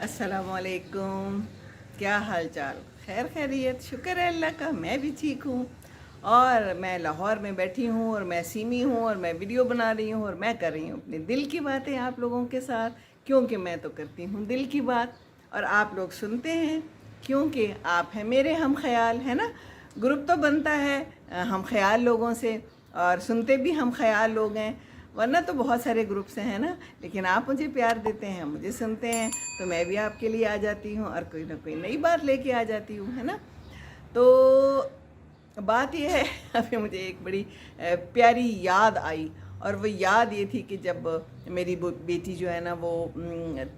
अस्सलामुअलैकुम। क्या हाल चाल? खैर खैरियत? शुक्र है अल्लाह का, मैं भी ठीक हूँ। और मैं लाहौर में बैठी हूँ और मैं सीमी हूँ और मैं वीडियो बना रही हूँ और मैं कर रही हूँ अपने दिल की बातें आप लोगों के साथ, क्योंकि मैं तो करती हूँ दिल की बात और आप लोग सुनते हैं क्योंकि आप हैं मेरे हम ख्याल, है ना। ग्रुप तो बनता है हम ख्याल लोगों से और सुनते भी हम ख्याल लोग हैं, वरना तो बहुत सारे ग्रुप्स हैं, है ना। लेकिन आप मुझे प्यार देते हैं, मुझे सुनते हैं, तो मैं भी आपके लिए आ जाती हूँ और कोई ना कोई नई बात लेके आ जाती हूँ, है ना। तो बात यह है अभी मुझे एक बड़ी प्यारी याद आई और वो याद ये थी कि जब मेरी बेटी जो है ना वो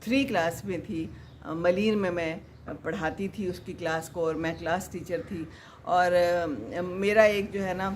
3 क्लास में थी, मलीर में मैं पढ़ाती थी उसकी क्लास को और मैं क्लास टीचर थी। और मेरा एक जो है ना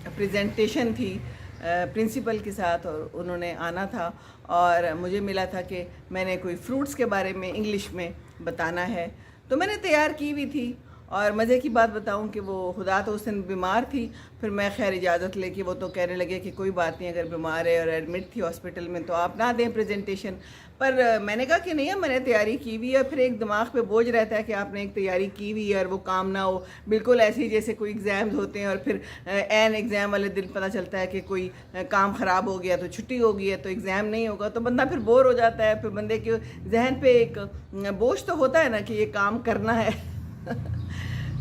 प्रेजेंटेशन थी प्रिंसिपल के साथ और उन्होंने आना था और मुझे मिला था कि मैंने कोई फ्रूट्स के बारे में इंग्लिश में बताना है, तो मैंने तैयार की हुई थी। और मज़े की बात बताऊं कि वो खुदा तो उस दिन बीमार थी, फिर मैं खैर इजाज़त लेके वो तो कहने लगे कि कोई बात नहीं, अगर बीमार है और एडमिट थी हॉस्पिटल में तो आप ना दें प्रेजेंटेशन। पर मैंने कहा कि नहीं है, मैंने तैयारी की हुई है। फिर एक दिमाग पे बोझ रहता है कि आपने एक तैयारी की हुई है और वो काम ना हो, बिल्कुल ऐसे ही जैसे कोई एग्ज़ाम्स होते हैं और फिर एन एग्ज़ाम वाले दिन पता चलता है कि कोई काम ख़राब हो गया तो छुट्टी हो गई है तो एग्ज़ाम नहीं होगा, तो बंदा फिर बोर हो जाता है। फिर बंदे के जहन पे एक बोझ तो होता है ना कि ये काम करना है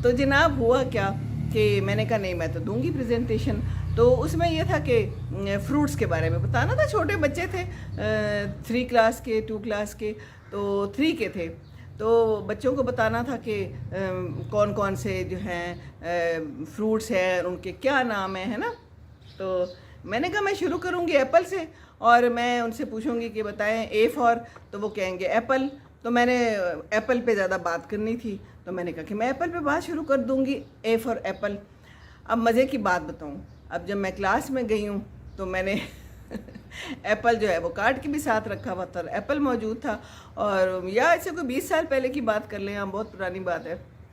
तो जनाब हुआ क्या कि मैंने कहा नहीं मैं तो दूंगी प्रेजेंटेशन। तो उसमें यह था कि फ्रूट्स के बारे में बताना था। छोटे बच्चे थे, 3 क्लास के, 2 क्लास के, तो 3 के थे। तो बच्चों को बताना था कि कौन कौन से जो हैं फ्रूट्स हैं, उनके क्या नाम है ना। तो मैंने कहा मैं शुरू करूँगी एप्पल से और मैं उनसे पूछूंगी कि बताएं ए फॉर, तो वो कहेंगे एप्पल। तो मैंने एप्पल पे ज़्यादा बात करनी थी, तो मैंने कहा कि मैं एप्पल पे बात शुरू कर दूंगी, ए फॉर एप्पल। अब मज़े की बात बताऊं, अब जब मैं क्लास में गई हूँ तो मैंने एप्पल जो है वो काट के भी साथ रखा हुआ था, एप्पल मौजूद था। और या ऐसे कोई 20 साल पहले की बात कर लें, हम बहुत पुरानी बात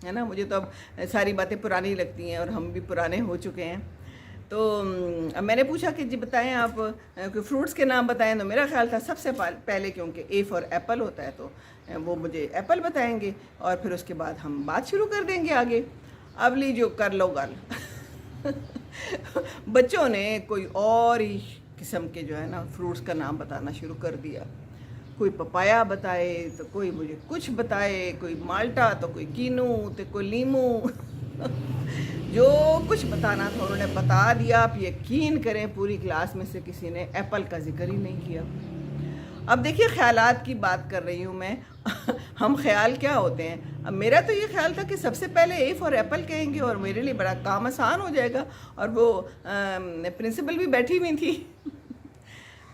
है ना। मुझे तो अब सारी बातें पुरानी लगती हैं और हम भी पुराने हो चुके हैं। तो अब मैंने पूछा कि जी बताएं आप कोई फ्रूट्स के नाम बताएं, तो मेरा ख्याल था सबसे पहले क्योंकि ए फॉर एप्पल होता है तो वो मुझे एप्पल बताएंगे और फिर उसके बाद हम बात शुरू कर देंगे आगे। अब लीजिए कर लो गल बच्चों ने कोई और ही किस्म के जो है ना फ्रूट्स का नाम बताना शुरू कर दिया। कोई पपाया बताए तो कोई मुझे कुछ बताए, कोई माल्टा तो कोई कीनू तो कोई लीमू जो कुछ बताना था उन्होंने बता दिया। आप यकीन करें पूरी क्लास में से किसी ने एप्पल का जिक्र ही नहीं किया। अब देखिए ख्यालात की बात कर रही हूँ मैं हम ख्याल क्या होते हैं। अब मेरा तो ये ख्याल था कि सबसे पहले ए फॉर एप्पल कहेंगे और मेरे लिए बड़ा काम आसान हो जाएगा। और वो प्रिंसिपल भी बैठी हुई थी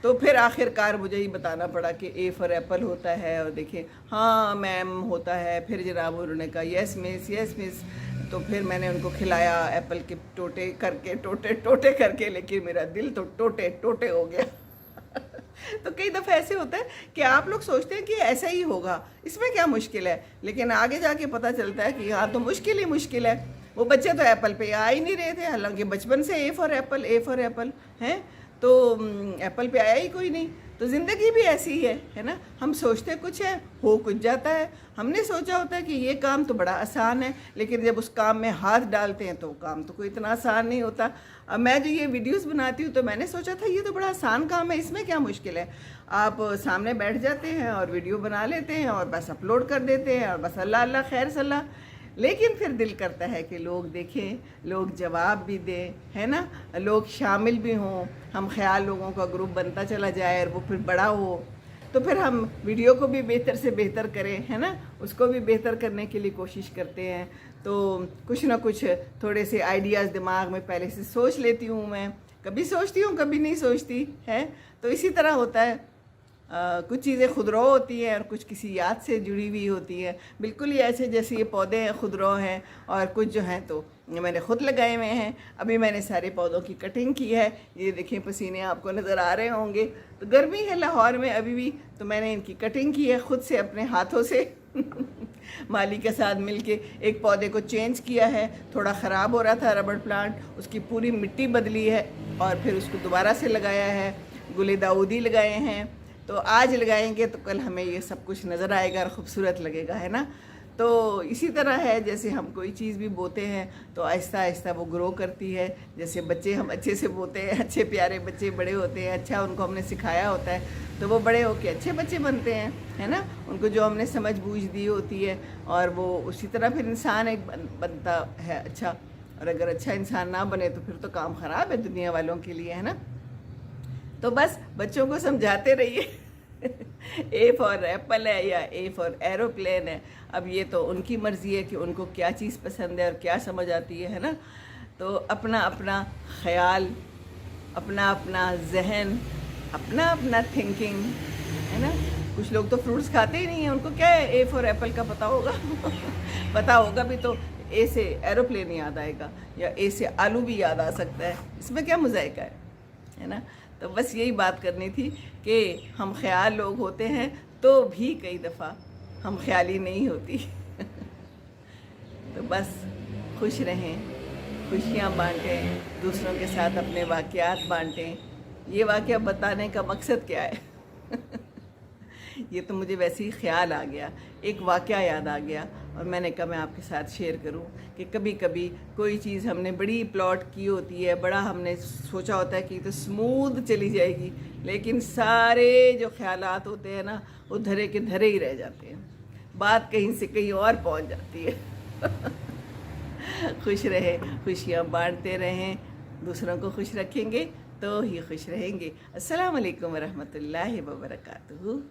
तो फिर आखिरकार मुझे ही बताना पड़ा कि ए फॉर एप्पल होता है। और देखिए हाँ मैम होता है। फिर जनाब उन्होंने कहा यस मिस, यस मिस। तो फिर मैंने उनको खिलाया एप्पल के टोटे करके, टोटे टोटे करके, लेकिन मेरा दिल तो टोटे टोटे हो गया तो कई दफ़ा ऐसे होता है कि आप लोग सोचते हैं कि ऐसा ही होगा, इसमें क्या मुश्किल है, लेकिन आगे जाके पता चलता है कि हाँ तो मुश्किल ही मुश्किल है। वो बच्चे तो एप्पल पे आ ही नहीं रहे थे, हालांकि बचपन से A for Apple, A for Apple है, तो एप्पल पे आया ही कोई नहीं। तो ज़िंदगी भी ऐसी ही है ना। हम सोचते कुछ है, हो कुछ जाता है। हमने सोचा होता है कि ये काम तो बड़ा आसान है, लेकिन जब उस काम में हाथ डालते हैं तो काम तो कोई इतना आसान नहीं होता। अब मैं जो ये वीडियोस बनाती हूँ तो मैंने सोचा था ये तो बड़ा आसान काम है, इसमें क्या मुश्किल है। आप सामने बैठ जाते हैं और वीडियो बना लेते हैं और बस अपलोड कर देते हैं और बस अल्लाह अल्लाह खैर सल्ला। लेकिन फिर दिल करता है कि लोग देखें, लोग जवाब भी दें, है ना, लोग शामिल भी हों, हम ख्याल लोगों का ग्रुप बनता चला जाए और वो फिर बड़ा हो, तो फिर हम वीडियो को भी बेहतर से बेहतर करें, है ना, उसको भी बेहतर करने के लिए कोशिश करते हैं। तो कुछ ना कुछ थोड़े से आइडियाज़ दिमाग में पहले से सोच लेती हूँ मैं, कभी सोचती हूँ कभी नहीं सोचती है। तो इसी तरह होता है, कुछ चीज़ें खुदरो होती हैं और कुछ किसी याद से जुड़ी हुई होती हैं। बिल्कुल ही ऐसे जैसे ये पौधे हैं खुदरो हैं और कुछ जो हैं तो मैंने खुद लगाए हुए हैं। अभी मैंने सारे पौधों की कटिंग की है, ये देखें पसीने आपको नज़र आ रहे होंगे। तो गर्मी है लाहौर में अभी भी, तो मैंने इनकी कटिंग की है खुद से अपने हाथों से माली के साथ मिलके। एक पौधे को चेंज किया है, थोड़ा ख़राब हो रहा था रबड़ प्लांट, उसकी पूरी मिट्टी बदली है और फिर उसको दोबारा से लगाया है। गुले दाऊदी लगाए हैं, तो आज लगाएंगे तो कल हमें ये सब कुछ नज़र आएगा और ख़ूबसूरत लगेगा, है ना। तो इसी तरह है, जैसे हम कोई चीज़ भी बोते हैं तो आहिस्ता आहिस्ता वो ग्रो करती है। जैसे बच्चे हम अच्छे से बोते हैं, अच्छे प्यारे बच्चे बड़े होते हैं, अच्छा उनको हमने सिखाया होता है तो वो बड़े होके अच्छे बच्चे बनते हैं, है ना। उनको जो हमने समझ बूझ दी होती है और वो उसी तरह फिर इंसान एक बनता है अच्छा। और अगर अच्छा इंसान ना बने तो फिर तो काम ख़राब है दुनिया वालों के लिए, है ना। तो बस बच्चों को समझाते रहिए ए फॉर एप्पल है या ए फॉर एरोप्लेन है, अब ये तो उनकी मर्ज़ी है कि उनको क्या चीज़ पसंद है और क्या समझ आती है ना। तो अपना अपना ख़याल, अपना अपना जहन, अपना अपना थिंकिंग, है ना। कुछ लोग तो फ्रूट्स खाते ही नहीं हैं, उनको क्या है ए फॉर एप्पल का पता होगा पता होगा भी तो ए से एरोप्लेन याद आएगा या ए से आलू भी याद आ सकता है, इसमें क्या मुज़ायका है ना। तो बस यही बात करनी थी कि हम ख्याल लोग होते हैं तो भी कई दफ़ा हम ख्याली नहीं होती तो बस खुश रहें, खुशियाँ बांटें, दूसरों के साथ अपने वाक़यात बांटें। ये वाक़या बताने का मकसद क्या है ये तो मुझे वैसे ही ख्याल आ गया, एक वाक़या याद आ गया और मैंने कहा मैं आपके साथ शेयर करूं कि कभी कभी कोई चीज़ हमने बड़ी प्लॉट की होती है, बड़ा हमने सोचा होता है कि तो स्मूथ चली जाएगी, लेकिन सारे जो ख्यालात होते हैं ना वो धरे के धरे ही रह जाते हैं, बात कहीं से कहीं और पहुंच जाती है खुश रहें, खुशियाँ बांटते रहें, दूसरों को खुश रखेंगे तो ही खुश रहेंगे। अस्सलाम वालेकुम वरहमतुल्लाहि वबरकातुहू।